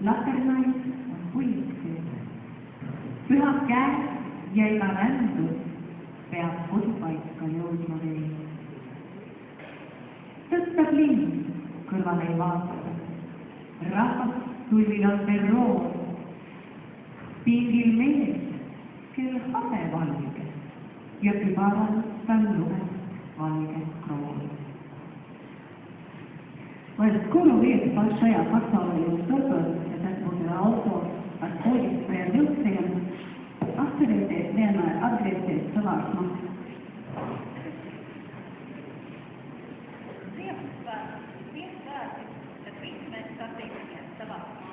laternaid on puisteed. Pühad käed ja iga rändu peab kodupaika jõudma veel. Tõstab linn, kõrvale ei vaata. Rahvas tullil on perroon. Pingil mees, kel hase valge ja kübaral tal lumes valge kroon. Skoro uvijek большая pasaules turpos, ja tas būtu auto ar poļus vai ar vilciem, atcerieties vienmēr atgriezties savās mājās. Ziemassvētki, kad visi mēs satiekamies savās mājās.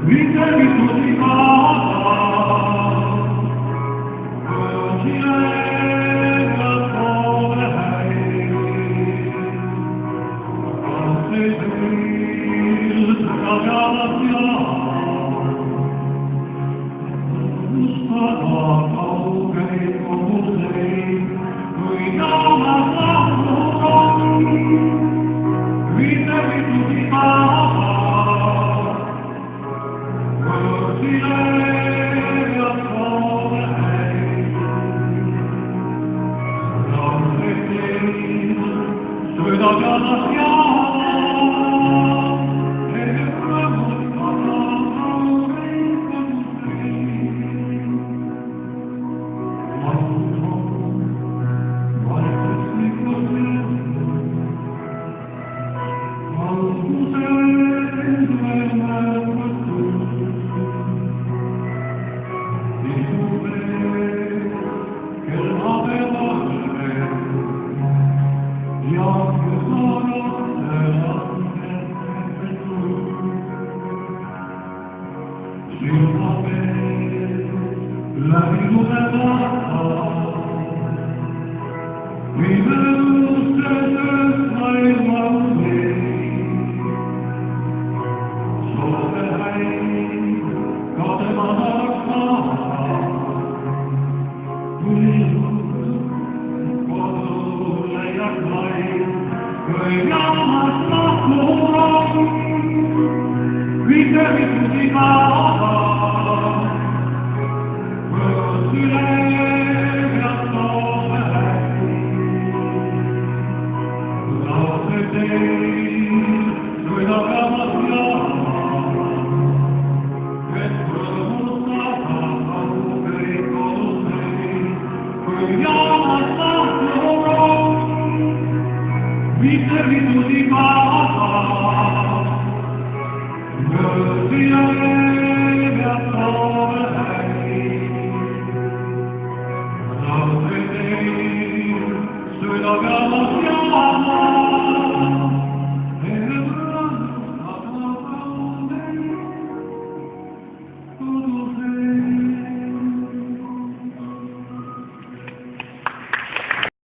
Vite